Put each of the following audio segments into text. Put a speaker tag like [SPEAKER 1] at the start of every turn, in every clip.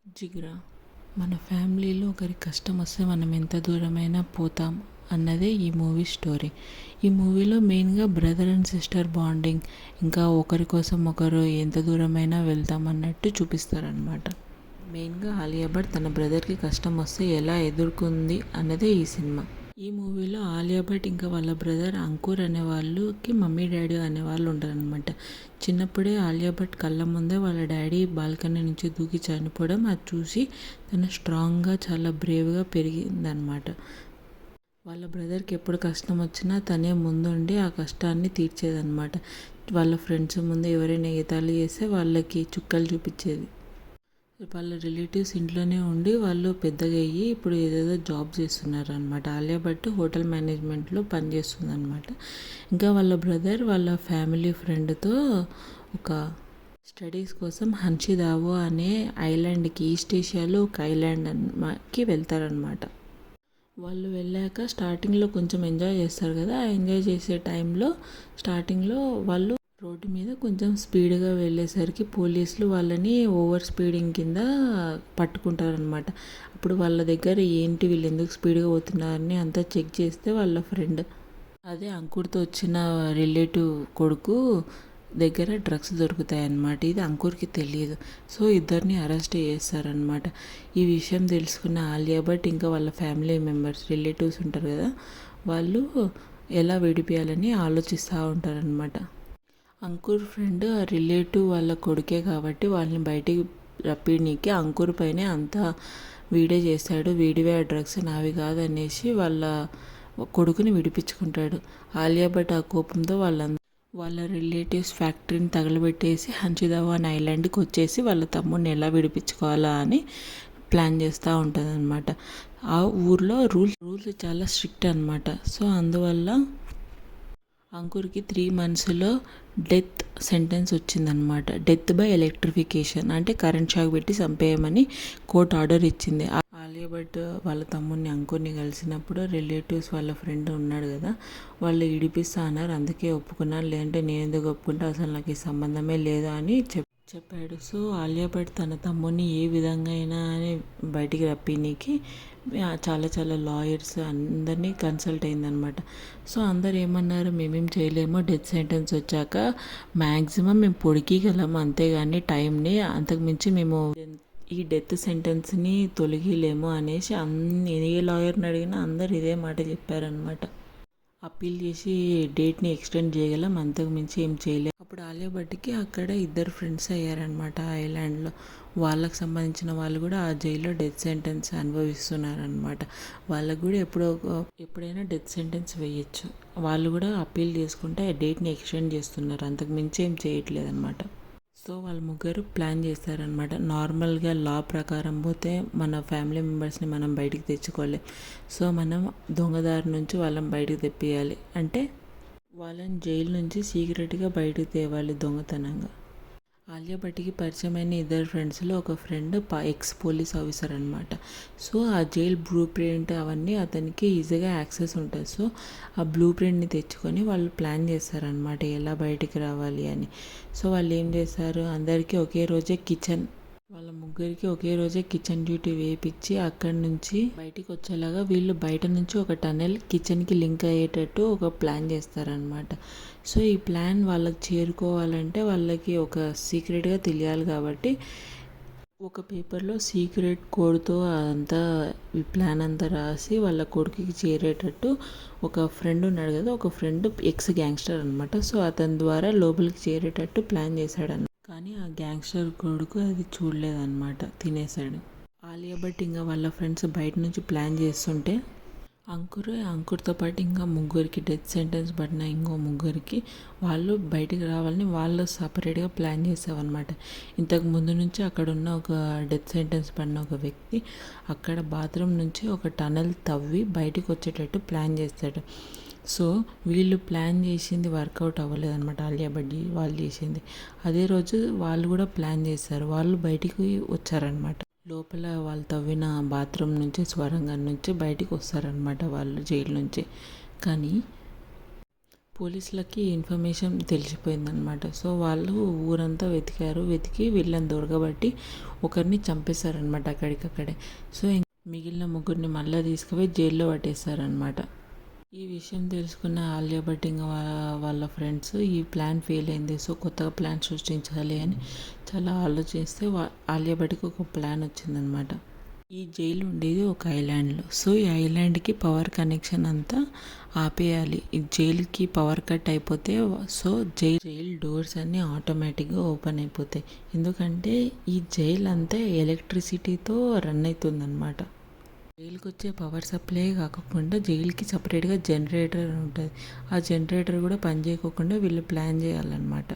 [SPEAKER 1] జిగురా మన ఫ్యామిలీలో ఒకరి కష్టం వస్తే మనం ఎంత దూరమైనా పోతాం అన్నదే ఈ మూవీ స్టోరీ. ఈ మూవీలో మెయిన్గా బ్రదర్ అండ్ సిస్టర్ బాండింగ్, ఇంకా ఒకరి కోసం ఒకరు ఎంత దూరమైనా వెళ్తాం అన్నట్టు చూపిస్తారనమాట. మెయిన్గా ఆలియా భట్ తన బ్రదర్కి కష్టం వస్తే ఎలా ఎదుర్కొంది అన్నదే ఈ సినిమా. ఈ మూవీలో ఆలియా భట్ ఇంకా వాళ్ళ బ్రదర్ అంకుర్ అనే వాళ్ళకి మమ్మీ డాడీ అనేవాళ్ళు ఉంటారనమాట. చిన్నప్పుడే ఆలియా భట్ కళ్ళ ముందే వాళ్ళ డాడీ బాల్కనీ నుంచి దూకి చనిపోవడం అది చూసి తను స్ట్రాంగ్గా చాలా బ్రేవ్గా పెరిగిందనమాట. వాళ్ళ బ్రదర్కి ఎప్పుడు కష్టం వచ్చినా తనే ముందుండి ఆ కష్టాన్ని తీర్చేదనమాట. వాళ్ళ ఫ్రెండ్స్ ముందు ఎవరైనా ఎగతాళి చేస్తే వాళ్ళకి చుక్కలు చూపించేది. వాళ్ళ రిలేటివ్స్ ఇంట్లోనే ఉండి వాళ్ళు పెద్దగా అయ్యి ఇప్పుడు ఏదేదో జాబ్ చేస్తున్నారు అనమాట. ఆలియా భట్ హోటల్ మేనేజ్మెంట్లో పనిచేస్తుంది అనమాట. ఇంకా వాళ్ళ బ్రదర్ వాళ్ళ ఫ్యామిలీ ఫ్రెండ్తో ఒక స్టడీస్ కోసం హన్షిదావో అనే ఐలాండ్కి, ఈస్ట్ ఏషియాలో ఒక ఐలాండ్కి వెళ్తారనమాట. వాళ్ళు వెళ్ళాక స్టార్టింగ్లో కొంచెం ఎంజాయ్ చేస్తారు కదా, ఆ ఎంజాయ్ చేసే టైంలో స్టార్టింగ్లో వాళ్ళు రోడ్డు మీద కొంచెం స్పీడ్గా వెళ్ళేసరికి పోలీసులు వాళ్ళని ఓవర్ స్పీడింగ్ కింద పట్టుకుంటారనమాట. అప్పుడు వాళ్ళ దగ్గర ఏంటి వీళ్ళు ఎందుకు స్పీడ్గా పోతున్నారని అంతా చెక్ చేస్తే వాళ్ళ ఫ్రెండ్, అదే అంకుర్తో వచ్చిన రిలేటివ్ కొడుకు దగ్గర డ్రగ్స్ దొరుకుతాయి అన్నమాట. ఇది అంకుర్కి తెలియదు. సో ఇద్దరిని అరెస్ట్ చేస్తారనమాట. ఈ విషయం తెలుసుకున్న ఆలియా భట్ ఇంకా వాళ్ళ ఫ్యామిలీ మెంబర్స్, రిలేటివ్స్ ఉంటారు కదా, వాళ్ళు ఎలా విడిపించాలని ఆలోచిస్తూ ఉంటారనమాట. అంకుర్ ఫ్రెండ్ ఆ రిలేటివ్ వాళ్ళ కొడుకే కాబట్టి వాళ్ళని బయటికి రప్పినీకి అంకుర్ పైనే అంతా వీడే చేస్తాడు. వీడివే ఆ డ్రగ్స్ నావి కాదనేసి వాళ్ళ కొడుకుని విడిపించుకుంటాడు. ఆలియా భట్ ఆ కోపంతో వాళ్ళ రిలేటివ్స్ ఫ్యాక్టరీని తగలబెట్టేసి హన్షిదావాన్ ఐలాండ్కి వచ్చేసి వాళ్ళ తమ్ముడిని ఎలా విడిపించుకోవాలా అని ప్లాన్ చేస్తూ ఉంటుంది అనమాట. ఆ ఊర్లో రూల్స్ చాలా స్ట్రిక్ట్ అనమాట. సో అందువల్ల అంకుర్కి 3 monthsలో డెత్ సెంటెన్స్ వచ్చిందనమాట. డెత్ బై ఎలక్ట్రిఫికేషన్ అంటే కరెంట్ షాక్ పెట్టి చంపేయమని కోర్టు ఆర్డర్ ఇచ్చింది. ఆలియా భట్ వాళ్ళ తమ్ముడిని అంకుర్ని కలిసినప్పుడు రిలేటివ్స్ వాళ్ళ ఫ్రెండ్ ఉన్నాడు కదా, వాళ్ళు ఇడిపిస్తా అన్నారు, అందుకే ఒప్పుకున్నాను, లేదంటే నేను ఎందుకు ఒప్పుకుంటా, అసలు నాకు ఈ సంబంధమే లేదా అని చెప్పాడు. సో ఆలియా భట్ తన తమ్ముడిని ఏ విధంగా అయినా అని బయటికి రప్పినీకి చాలా చాలా లాయర్స్ అందరినీ కన్సల్ట్ అయిందనమాట. సో అందరు ఏమన్నారు, మేమేం చేయలేము, డెత్ సెంటెన్స్ వచ్చాక మ్యాక్సిమం మేము పొడికిగలము, అంతేగాని టైంని అంతకుమించి మేము ఈ డెత్ సెంటెన్స్ని తొలగిలేము అనేసి ఏ లాయర్ని అడిగినా అందరు ఇదే మాట చెప్పారనమాట. అప్పీల్ చేసి డేట్ని ఎక్స్టెండ్ చేయగలం, అంతకు మించి ఏం చేయలేము. అప్పుడు ఆలియా భట్కి అక్కడ 2 ఫ్రెండ్స్ అయ్యారనమాట ఆ ఐలాండ్లో. వాళ్ళకి సంబంధించిన వాళ్ళు కూడా ఆ జైల్లో డెత్ సెంటెన్స్ అనుభవిస్తున్నారనమాట. వాళ్ళకు కూడా ఎప్పుడైనా డెత్ సెంటెన్స్ వేయచ్చు. వాళ్ళు కూడా అప్పీల్ చేసుకుంటే ఆ డేట్ని ఎక్స్టెండ్ చేస్తున్నారు, అంతకు మించి ఏం చేయట్లేదు అనమాట. సో వాళ్ళు ముగ్గురు ప్లాన్ చేస్తారనమాట. నార్మల్గా లా ప్రకారం పోతే మన ఫ్యామిలీ మెంబర్స్ని మనం బయటికి తెచ్చుకోలేం. సో మనం దొంగదారి నుంచి వాళ్ళని బయటికి తెప్పియాలి, అంటే వాళ్ళని జైలు నుంచి సీక్రెట్గా బయటకు తేవాలి దొంగతనంగా. ఆలియా భట్కి పరిచయమైన 2 ఫ్రెండ్స్లో ఒక ఫ్రెండ్ ఎక్స్ పోలీస్ ఆఫీసర్ అనమాట. సో ఆ జైల్ బ్లూ ప్రింట్ అవన్నీ అతనికి ఈజీగా యాక్సెస్ ఉంటుంది. సో ఆ బ్లూ ప్రింట్ని తెచ్చుకొని వాళ్ళు ప్లాన్ చేస్తారనమాట ఎలా బయటికి రావాలి అని. సో వాళ్ళు ఏం చేస్తారు, అందరికీ ఒకే రోజే వాళ్ళ ముగ్గురికి ఒకే రోజే కిచెన్ డ్యూటీ వేయించి అక్కడి నుంచి బయటికి వచ్చేలాగా వీళ్ళు బయట నుంచి ఒక టనెల్ కిచెన్కి లింక్ అయ్యేటట్టు ఒక ప్లాన్ చేస్తారనమాట. సో ఈ ప్లాన్ వాళ్ళకి చేరుకోవాలంటే వాళ్ళకి ఒక సీక్రెట్గా తెలియాలి కాబట్టి ఒక పేపర్లో సీక్రెట్ కోడ్తో అదంతా ఈ ప్లాన్ అంతా రాసి వాళ్ళ కొడుకుకి చేరేటట్టు ఒక ఫ్రెండ్ ఉన్నాడు కదా, ఒక ఫ్రెండ్ ఎక్స్ గ్యాంగ్స్టర్ అనమాట. సో అతని ద్వారా లోపలికి చేరేటట్టు ప్లాన్ చేశాడన్నమాట. కానీ ఆ గ్యాంగ్స్టర్ కొడుకు అది చూడలేదన్నమాట, తినేశాడు. ఆలియా భట్ ఇంకా వాళ్ళ ఫ్రెండ్స్ బయట నుంచి ప్లాన్ చేస్తుంటే అంకుర్తో పాటు ఇంకా ముగ్గురికి డెత్ సెంటెన్స్ పడిన ఇంకో ముగ్గురికి వాళ్ళు బయటికి రావాలని వాళ్ళు సపరేట్గా ప్లాన్ చేసావన్నమాట. ఇంతకు ముందు నుంచి అక్కడ ఉన్న ఒక డెత్ సెంటెన్స్ పడిన ఒక వ్యక్తి అక్కడ బాత్రూమ్ నుంచి ఒక టనల్ తవ్వి బయటికి వచ్చేటట్టు ప్లాన్ చేస్తాడు. సో వీళ్ళు ప్లాన్ చేసింది వర్కౌట్ అవ్వలేదు అనమాట. ఆలియా భట్ వాళ్ళు చేసింది అదే రోజు వాళ్ళు కూడా ప్లాన్ చేస్తారు. వాళ్ళు బయటికి వచ్చారనమాట. లోపల వాళ్ళు తవ్విన బాత్రూమ్ నుంచి, స్వరంగం నుంచి బయటికి వస్తారనమాట వాళ్ళు జైలు నుంచి. కానీ పోలీసులకి ఇన్ఫర్మేషన్ తెలిసిపోయిందనమాట. సో వాళ్ళు ఊరంతా వెతికి వీళ్ళని దొరకబట్టి ఒకరిని చంపేశారనమాట అక్కడికక్కడే. సో మిగిలిన ముగ్గురిని మళ్ళీ తీసుకుపోయి జైల్లో పట్టేశారనమాట. ఈ విషయం తెలుసుకున్న ఆలియా భట్ ఇంకా వాళ్ళ ఫ్రెండ్స్ ఈ ప్లాన్ ఫెయిల్ అయింది, సో కొత్తగా ప్లాన్ సృష్టించాలి అని చాలా ఆలోచిస్తే ఆలియా భట్కి ఒక ప్లాన్ వచ్చిందనమాట. ఈ జైలు ఉండేది ఒక ఐలాండ్లో. సో ఈ ఐలాండ్కి పవర్ కనెక్షన్ అంతా ఆపేయాలి. ఈ జైలుకి పవర్ కట్ అయిపోతే సో జైల్ డోర్స్ అన్నీ ఆటోమేటిక్గా ఓపెన్ అయిపోతాయి. ఎందుకంటే ఈ జైలు అంతా ఎలక్ట్రిసిటీతో రన్ అవుతుందన్నమాట. జైలుకి వచ్చే పవర్ సప్లై కాకుండా జైలుకి సపరేట్గా జనరేటర్ ఉంటుంది. ఆ జనరేటర్ కూడా పని చేయకోకుండా వీళ్ళు ప్లాన్ చేయాలన్నమాట.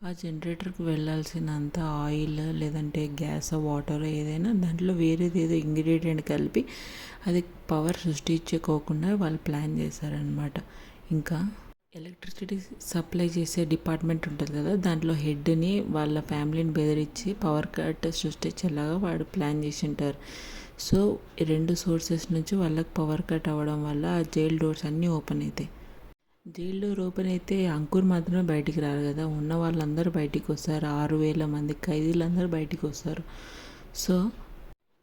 [SPEAKER 1] ఆ జనరేటర్కి వెళ్ళాల్సినంత ఆయిల్ లేదంటే గ్యాస్ వాటర్ ఏదైనా దాంట్లో వేరేది ఏదో ఇంగ్రీడియంట్ కలిపి అది పవర్ సృష్టించుకోకుండా వాళ్ళు ప్లాన్ చేశారనమాట. ఇంకా ఎలక్ట్రిసిటీ సప్లై చేసే డిపార్ట్మెంట్ ఉంటుంది కదా, దాంట్లో హెడ్ని వాళ్ళ ఫ్యామిలీని బెదిరించి పవర్ కట్ సృష్టించేలాగా వాడు ప్లాన్ చేసి ఉంటారు. సో ఈ 2 సోర్సెస్ నుంచి వాళ్ళకి పవర్ కట్ అవ్వడం వల్ల ఆ జైల్ డోర్స్ అన్నీ ఓపెన్ అవుతాయి. జైల్ డోర్ ఓపెన్ అయితే అంకుర్ మాత్రమే బయటికి రారు కదా, ఉన్న వాళ్ళందరూ బయటికి వస్తారు. 6,000 మంది ఖైదీలందరూ బయటికి వస్తారు. సో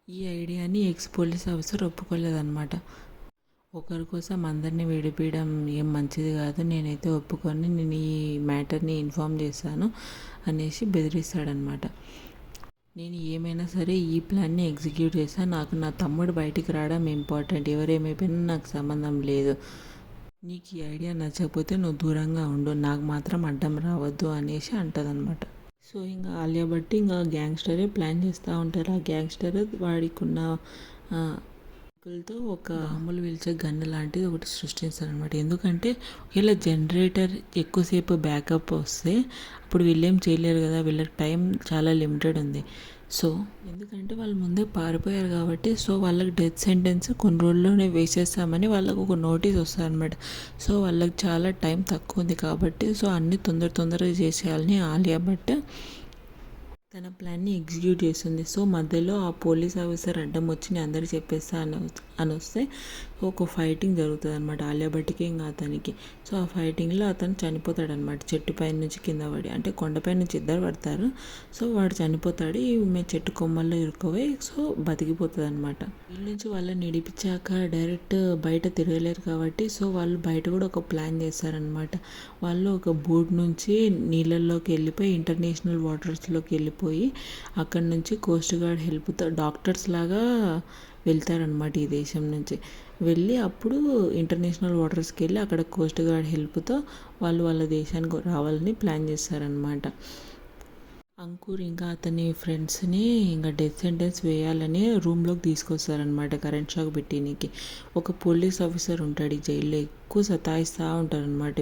[SPEAKER 1] ఈ ఐడియాని ఎక్స్ పోలీస్ ఆఫీసర్ ఒప్పుకోలేదన్నమాట. ఒకరి కోసం అందరినీ విడిపించడం ఏం మంచిది కాదు, నేనైతే ఒప్పుకొని నేను ఈ మ్యాటర్ని ఇన్ఫామ్ చేశాను అనేసి బెదిరిస్తాడనమాట. నేను ఏమైనా సరే ఈ ప్లాన్ని ఎగ్జిక్యూట్ చేశాను, నాకు నా తమ్ముడు బయటికి రావడం ఇంపార్టెంట్, ఎవరేమైపోయినా నాకు సంబంధం లేదు, నీకు ఈ ఐడియా నచ్చకపోతే నువ్వు దూరంగా ఉండు, నాకు మాత్రం అడ్డం రావద్దు అనేసి అంటదనమాట. సో ఇంకా ఆలియా భట్ ఇంకా గ్యాంగ్స్టరే ప్లాన్ చేస్తూ ఉంటారు. ఆ గ్యాంగ్స్టర్ వాడికున్న తో ఒక అమ్ములు పిలిచే గన్ను లాంటిది ఒకటి సృష్టిస్తారనమాట. ఎందుకంటే ఇలా జనరేటర్ ఎక్కువసేపు బ్యాకప్ వస్తే అప్పుడు వీళ్ళేం చేయలేరు కదా, వీళ్ళకి టైం చాలా లిమిటెడ్ ఉంది. సో ఎందుకంటే వాళ్ళు ముందే పారిపోయారు కాబట్టి సో వాళ్ళకి డెత్ సెంటెన్స్ కొన్ని రోజుల్లోనే వేసేస్తామని వాళ్ళకు ఒక నోటీస్ వస్తుందన్నమాట. సో వాళ్ళకి చాలా టైం తక్కువ ఉంది కాబట్టి సో అన్నీ తొందరగా చేసేయాలని ఆలియా భట్ తన ప్లాన్ని ఎగ్జిక్యూట్ చేస్తుంది. సో మధ్యలో ఆ పోలీస్ ఆఫీసర్ అడ్డం వచ్చి నేను అందరూ చెప్పేస్తా అని వస్తే ఒక ఫైటింగ్ జరుగుతుంది అనమాట ఆలియా భట్కి ఇంకా అతనికి. సో ఆ ఫైటింగ్లో అతను చనిపోతాడు అనమాట, చెట్టుపై నుంచి కింద పడి, అంటే కొండపై నుంచి ఇద్దరు పడతారు. సో వాడు చనిపోతాడు, ఈమె చెట్టు కొమ్మల్లో ఇరుక్కుపోయి సో బతికిపోతుంది అనమాట. వీళ్ళ నుంచి వాళ్ళని నిడిపించాక డైరెక్ట్ బయట తిరగలేరు కాబట్టి సో వాళ్ళు బయట కూడా ఒక ప్లాన్ చేస్తారనమాట. వాళ్ళు ఒక బోట్ నుంచి నీళ్ళల్లోకి వెళ్ళిపోయి ఇంటర్నేషనల్ వాటర్స్లోకి వెళ్ళిపోయి అక్కడ నుంచి కోస్ట్ గార్డ్ హెల్ప్తో డాక్టర్స్ లాగా వెళ్తారనమాట ఈ దేశం నుంచి. వెళ్ళి అప్పుడు ఇంటర్నేషనల్ వాటర్స్కి వెళ్ళి అక్కడ కోస్ట్ గార్డ్ హెల్ప్తో వాళ్ళ దేశానికి రావాలని ప్లాన్ చేస్తారనమాట. అంకుర్ ఇంకా అతని ఫ్రెండ్స్ని ఇంకా డెత్ సెంటెన్స్ వేయాలని రూమ్లోకి తీసుకొస్తారనమాట కరెంట్ షాక్ పెట్టినకి. ఒక పోలీస్ ఆఫీసర్ ఉంటాడు ఈ జైల్లో, ఎక్కువ సతాయిస్తూ ఉంటారనమాట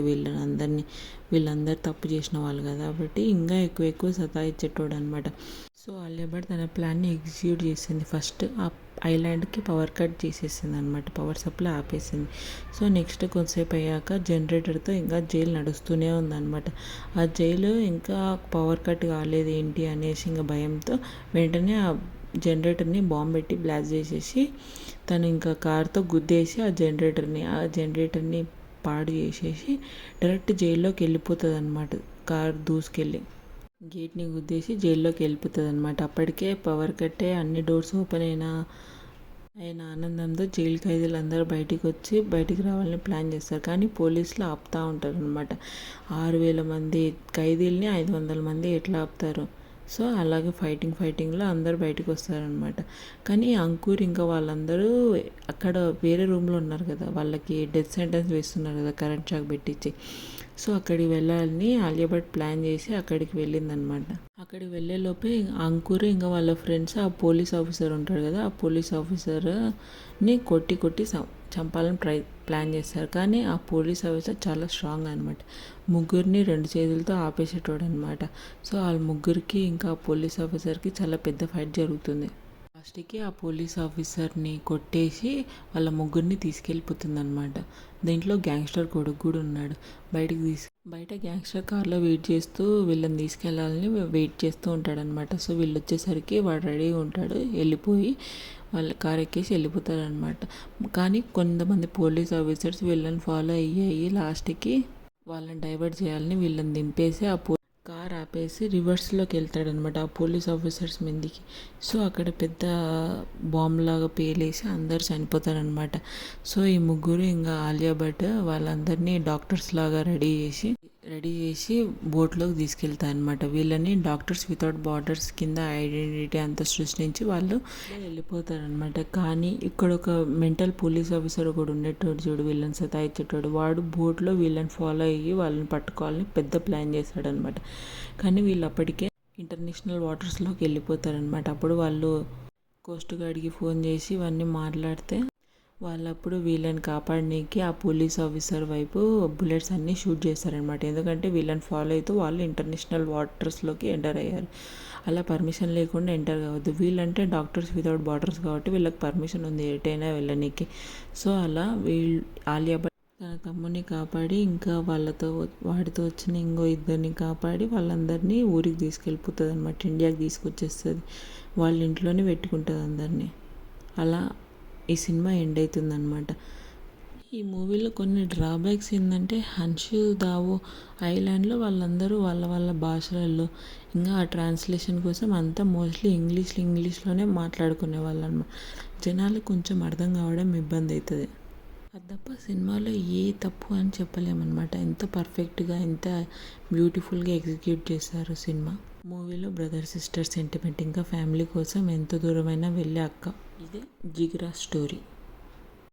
[SPEAKER 1] వీళ్ళందరూ తప్పు చేసిన వాళ్ళు కదా కాబట్టి ఇంకా ఎక్కువ సతాయిచ్చేటోడు అనమాట. సో ఆలియా భట్ తన ప్లాన్ని ఎగ్జిక్యూట్ చేసింది. ఫస్ట్ ఆ ఐలాండ్కి పవర్ కట్ చేసేసింది అనమాట, పవర్ సప్లై ఆపేసింది. సో నెక్స్ట్ కొంతసేపు అయ్యాక జనరేటర్తో ఇంకా జైలు నడుస్తూనే ఉందన్నమాట. ఆ జైలు ఇంకా పవర్ కట్ కాలేదు ఏంటి అనేసి ఇంకా భయంతో వెంటనే ఆ జనరేటర్ని బాంబు పెట్టి బ్లాస్ట్ చేసేసి తను ఇంకా కార్తో గుద్దేసి ఆ జనరేటర్ని పాడు చేసేసి డైరెక్ట్ జైల్లోకి వెళ్ళిపోతుంది అనమాట. కార్ దూసుకెళ్ళి గేట్ని గుద్దేసి జైల్లోకి వెళ్ళిపోతుంది అనమాట. అప్పటికే పవర్ కట్టే అన్ని డోర్స్ ఓపెన్ అయిన ఆనందంతో జైలు ఖైదీలు అందరూ బయటికి రావాలని ప్లాన్ చేస్తారు. కానీ పోలీసులు ఆపుతూ ఉంటారు అనమాట. 6,000 మంది ఖైదీల్ని 500 మంది ఎట్లా ఆపుతారు? సో అలాగే ఫైటింగ్లో అందరూ బయటకు వస్తారనమాట. కానీ అంకుర్ ఇంకా వాళ్ళందరూ అక్కడ వేరే రూమ్లో ఉన్నారు కదా, వాళ్ళకి డెత్ సెంటెన్స్ వేస్తున్నారు కదా కరెంట్ షాక్ పెట్టించి. సో అక్కడికి వెళ్ళాలని ఆలియా భట్ ప్లాన్ చేసి అక్కడికి వెళ్ళిందనమాట. అక్కడికి వెళ్ళేలోపే అంకుర్ ఇంకా వాళ్ళ ఫ్రెండ్స్ ఆ పోలీస్ ఆఫీసర్ ఉంటాడు కదా, ఆ పోలీస్ ఆఫీసర్ని కొట్టి చంపాలని ప్లాన్ చేస్తారు. కానీ ఆ పోలీస్ ఆఫీసర్ చాలా స్ట్రాంగ్ అనమాట, ముగ్గురిని 2 చేతులతో ఆపేసేటోడు అనమాట. సో వాళ్ళ ముగ్గురికి ఇంకా ఆ పోలీస్ ఆఫీసర్కి చాలా పెద్ద ఫైట్ జరుగుతుంది. లాస్ట్కి ఆ పోలీస్ ఆఫీసర్ని కొట్టేసి వాళ్ళ ముగ్గురిని తీసుకెళ్ళిపోతుంది అనమాట. దీంట్లో గ్యాంగ్స్టర్ కొడుకు కూడా ఉన్నాడు. బయట గ్యాంగ్స్టర్ కార్లో వెయిట్ చేస్తూ వీళ్ళని తీసుకెళ్ళాలని వెయిట్ చేస్తూ ఉంటాడనమాట. సో వీళ్ళు వచ్చేసరికి వాడు రెడీగా ఉంటాడు, వెళ్ళిపోయి వాళ్ళ కార్ ఎక్కేసి వెళ్ళిపోతారనమాట. కానీ కొంతమంది పోలీస్ ఆఫీసర్స్ వీళ్ళని ఫాలో అయ్యి లాస్ట్కి వాళ్ళని డైవర్ట్ చేయాలని వీళ్ళని దింపేసి కార్ ఆపేసి రివర్స్లోకి వెళ్తాడనమాట ఆ పోలీస్ ఆఫీసర్స్ మీదకి. సో అక్కడ పెద్ద బాంబ్ లాగా పేలేసి అందరు చనిపోతారనమాట. సో ఈ ముగ్గురు ఇంకా ఆలియా భట్ వాళ్ళందరినీ డాక్టర్స్ లాగా రెడీ చేసి బోట్లోకి తీసుకెళ్తారనమాట. వీళ్ళని డాక్టర్స్ వితౌట్ బార్డర్స్ కింద ఐడెంటిటీ అంతా సృష్టించి వాళ్ళు వెళ్ళిపోతారనమాట. కానీ ఇక్కడ ఒక మెంటల్ పోలీస్ ఆఫీసర్ ఒకడు ఉండేటోడు చూడు, వీళ్ళని సతాయించేటోడు, వాడు బోట్లో వీళ్ళని ఫాలో అయ్యి వాళ్ళని పట్టుకోవాలని పెద్ద ప్లాన్ చేశాడనమాట. కానీ వీళ్ళు అప్పటికే ఇంటర్నేషనల్ వాటర్స్లోకి వెళ్ళిపోతారనమాట. అప్పుడు వాళ్ళు కోస్ట్ గార్డ్కి ఫోన్ చేసి ఇవన్నీ మాట్లాడితే వాళ్ళప్పుడు వీళ్ళని కాపాడనీకి ఆ పోలీస్ ఆఫీసర్ వైపు బుల్లెట్స్ అన్నీ షూట్ చేస్తారనమాట. ఎందుకంటే వీళ్ళని ఫాలో అవుతూ వాళ్ళు ఇంటర్నేషనల్ వాటర్స్లోకి ఎంటర్ అయ్యారు. అలా పర్మిషన్ లేకుండా ఎంటర్ కావద్దు. వీళ్ళంటే డాక్టర్స్ వితౌట్ బార్డర్స్ కాబట్టి వీళ్ళకి పర్మిషన్ ఉంది ఎటైనా వెళ్ళనీకి. సో అలా ఆలియా భట్ తన తమ్ముని కాపాడి ఇంకా వాడితో వచ్చిన ఇంకో ఇద్దరిని కాపాడి వాళ్ళందరినీ ఊరికి తీసుకెళ్ళిపోతుంది అనమాట. ఇండియాకి తీసుకొచ్చేస్తుంది. వాళ్ళ ఇంట్లోనే పెట్టుకుంటుంది అందరినీ. అలా ఈ సినిమా ఎండ్ అవుతుంది అనమాట. ఈ మూవీలో కొన్ని డ్రాబ్యాక్స్ ఏంటంటే హన్షు దావో ఐలాండ్లో వాళ్ళందరూ వాళ్ళ భాషలలో ఇంకా ఆ ట్రాన్స్లేషన్ కోసం అంతా మోస్ట్లీ ఇంగ్లీష్లోనే మాట్లాడుకునే వాళ్ళు అనమాట. జనాలకు కొంచెం అర్థం కావడం ఇబ్బంది అవుతుంది. అది తప్ప సినిమాలో ఏ తప్పు అని చెప్పలేమన్నమాట. ఎంత పర్ఫెక్ట్గా ఎంత బ్యూటిఫుల్గా ఎగ్జిక్యూట్ చేశారు సినిమా. మూవీలో బ్రదర్ సిస్టర్ సెంటిమెంట్ ఇంకా ఫ్యామిలీ కోసం ఎంత దూరమైనా వెళ్ళే అక్క. ఇదే జిగిరా స్టోరీ.